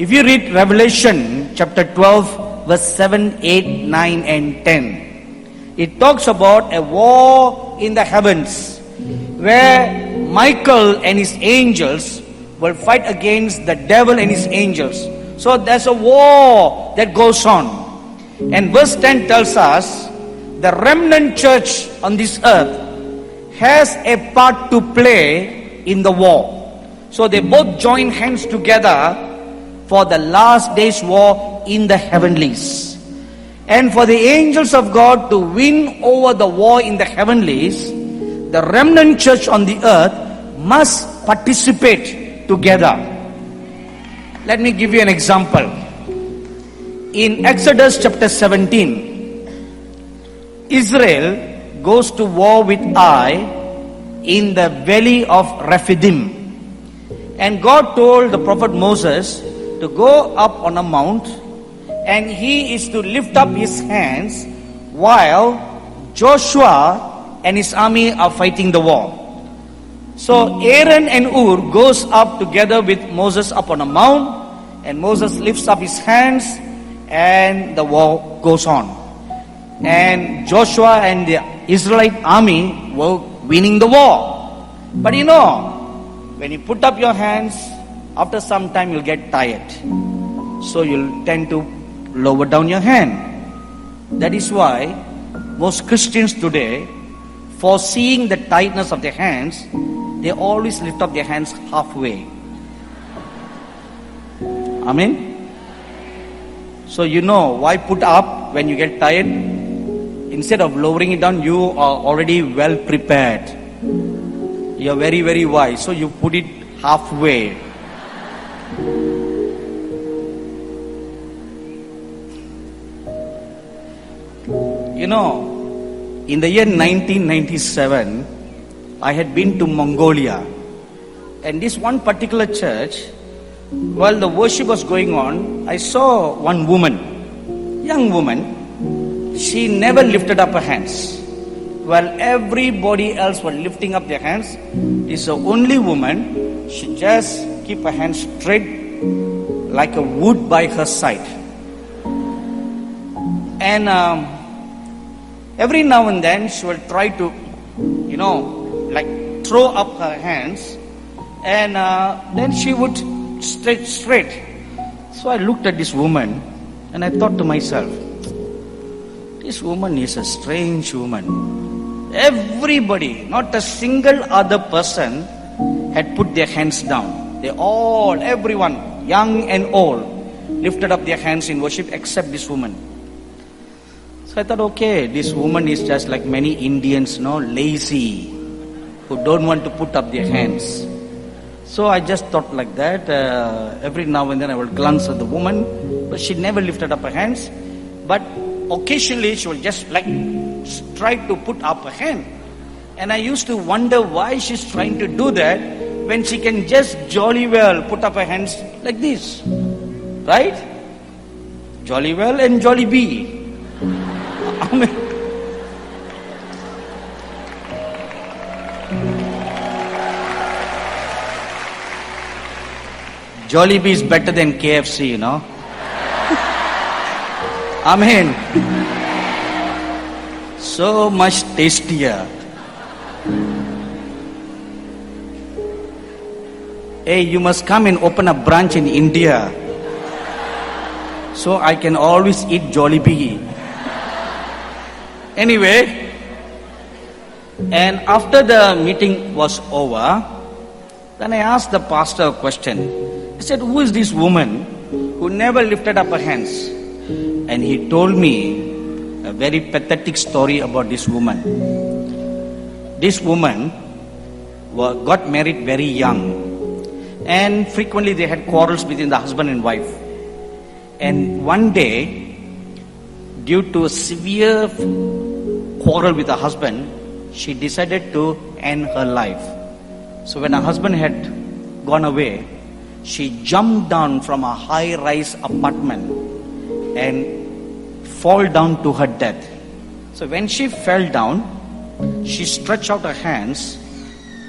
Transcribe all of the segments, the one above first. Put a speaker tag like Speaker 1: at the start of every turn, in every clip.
Speaker 1: If you read Revelation chapter 12, verse 7, 8, 9, and 10, it talks about a war in the heavens where Michael and his angels will fight against the devil and his angels. So there's a war that goes on. And verse 10 tells us the remnant church on this earth has a part to play in the war. So they both join hands together for the last day's war in the heavenlies. And for the angels of God to win over the war in the heavenlies, the remnant church on the earth must participate together. Let me give you an example. In Exodus chapter 17, Israel goes to war with Ai in the valley of Rephidim. And God told the prophet Moses to go up on a mount, and he is to lift up his hands while Joshua and his army are fighting the war. So Aaron and Ur goes up together with Moses up on a mount, and Moses lifts up his hands, and the war goes on. And Joshua and the Israelite army were winning the war. But you know, when you put up your hands, after some time you'll get tired. So you'll tend to lower down your hand. That is why most Christians today, foreseeing the tightness of their hands, they always lift up their hands halfway. Amen? So you know why put up when you get tired? Instead of lowering it down, you are already well prepared. You are very, very wise. So you put it halfway. You know, in the year 1997, I had been to Mongolia. And this one particular church, while the worship was going on, I saw one woman, young woman. She never lifted up her hands. While everybody else were lifting up their hands, this is the only woman, she just keep her hands straight like a wood by her side. And every now and then she will try to, like throw up her hands, and then she would straight. So I looked at this woman and I thought to myself, this woman is a strange woman. Everybody, not a single other person had put their hands down. They all, everyone, young and old, lifted up their hands in worship except this woman. So I thought, okay, this woman is just like many Indians, lazy, who don't want to put up their hands. So I just thought like that. Every now and then I will glance at the woman, but she never lifted up her hands. But occasionally she will just like try to put up her hand. And I used to wonder why she's trying to do that when she can just jolly well put up her hands like this. Right? Jolly well and jolly be. Amen. Jollibee is better than KFC, Amen. So much tastier. Hey, you must come and open a branch in India, so I can always eat Jollibee. Anyway, and after the meeting was over, then I asked the pastor a question. I said, who is this woman who never lifted up her hands? And he told me a very pathetic story about this woman. This woman got married very young, and frequently they had quarrels between the husband and wife. And one day, due to a severe quarrel with her husband, she decided to end her life. So when her husband had gone away, she jumped down from a high-rise apartment and fall down to her death. So when she fell down, she stretched out her hands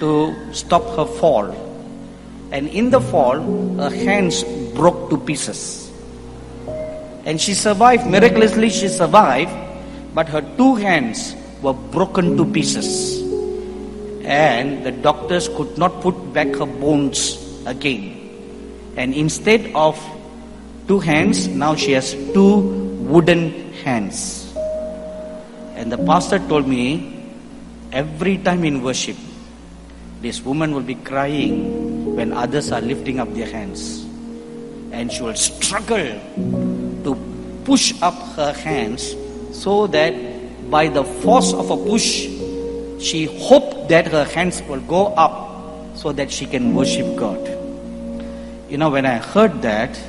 Speaker 1: to stop her fall. And in the fall, her hands broke to pieces. And she survived, miraculously she survived, but her two hands were broken to pieces. And the doctors could not put back her bones again. And instead of two hands, now she has two wooden hands. And the pastor told me, every time in worship, this woman will be crying when others are lifting up their hands. And she will struggle to push up her hands so that by the force of a push, she hoped that her hands will go up so that she can worship God. You know, when I heard that,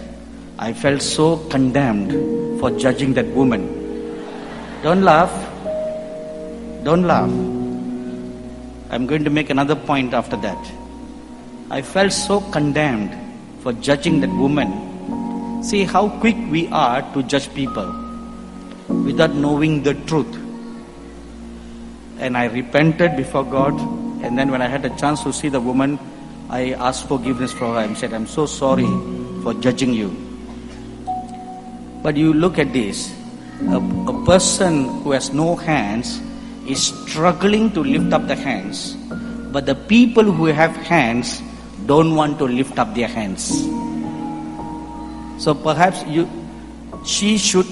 Speaker 1: I felt so condemned for judging that woman. Don't laugh. Don't laugh. I'm going to make another point after that. I felt so condemned for judging that woman. See how quick we are to judge people without knowing the truth. And I repented before God, and then when I had a chance to see the woman, I asked forgiveness for her and said, I'm so sorry for judging you. But you look at this, a person who has no hands is struggling to lift up the hands, but the people who have hands don't want to lift up their hands. So perhaps you should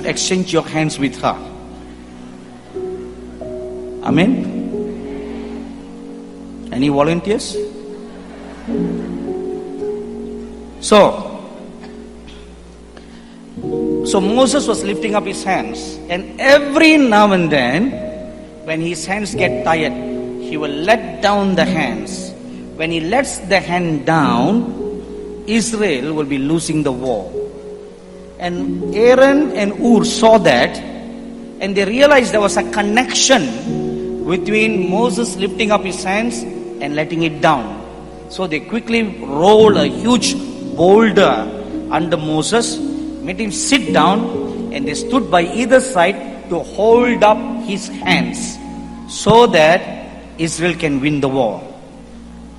Speaker 1: exchange your hands with her. Amen? Any volunteers? So Moses was lifting up his hands, and every now and then, when his hands get tired, he will let down the hands. When he lets the hand down, Israel will be losing the war. And Aaron and Ur saw that, and they realized there was a connection between Moses lifting up his hands and letting it down. So they quickly rolled a huge boulder under Moses, made him sit down, and they stood by either side to hold up his hands so that Israel can win the war.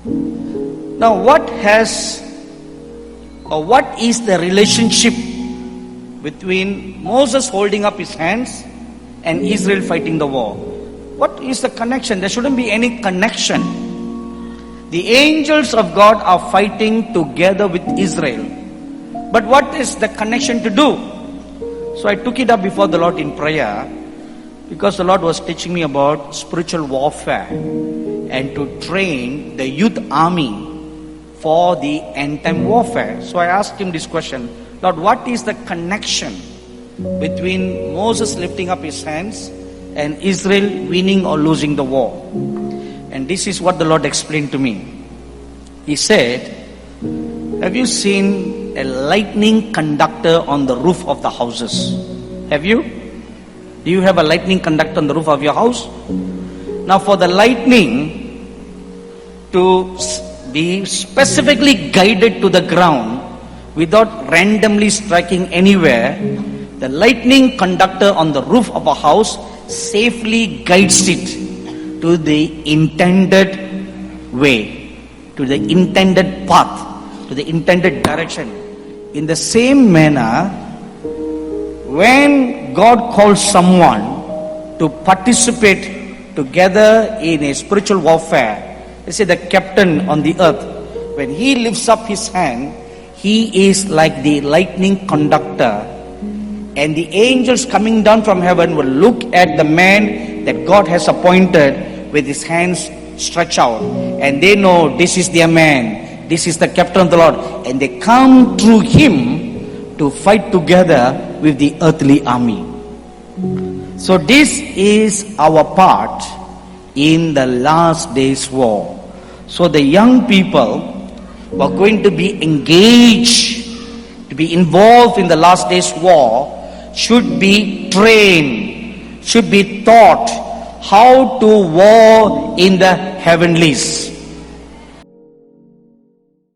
Speaker 1: Now what is the relationship between Moses holding up his hands and Israel fighting the war? What is the connection? There shouldn't be any connection. The angels of God are fighting together with Israel. But what is the connection to do? So I took it up before the Lord in prayer, because the Lord was teaching me about spiritual warfare and to train the youth army for the end time warfare. So I asked him this question, Lord, what is the connection between Moses lifting up his hands and Israel winning or losing the war? And this is what the Lord explained to me. He said, have you seen a lightning conductor on the roof of the houses? Have you? Do you have a lightning conductor on the roof of your house? Now for the lightning to be specifically guided to the ground without randomly striking anywhere, the lightning conductor on the roof of a house safely guides it to the intended way, to the intended path, to the intended direction. In the same manner, when God calls someone to participate together in a spiritual warfare, let's say the captain on the earth, when he lifts up his hand, he is like the lightning conductor, and the angels coming down from heaven will look at the man that God has appointed with his hands stretched out, and they know this is their man, this is the captain of the Lord, and they come through him to fight together with the earthly army. So this is our part in the last days war. So the young people who are going to be engaged, to be involved in the last days war, should be trained, should be taught how to war in the heavenlies.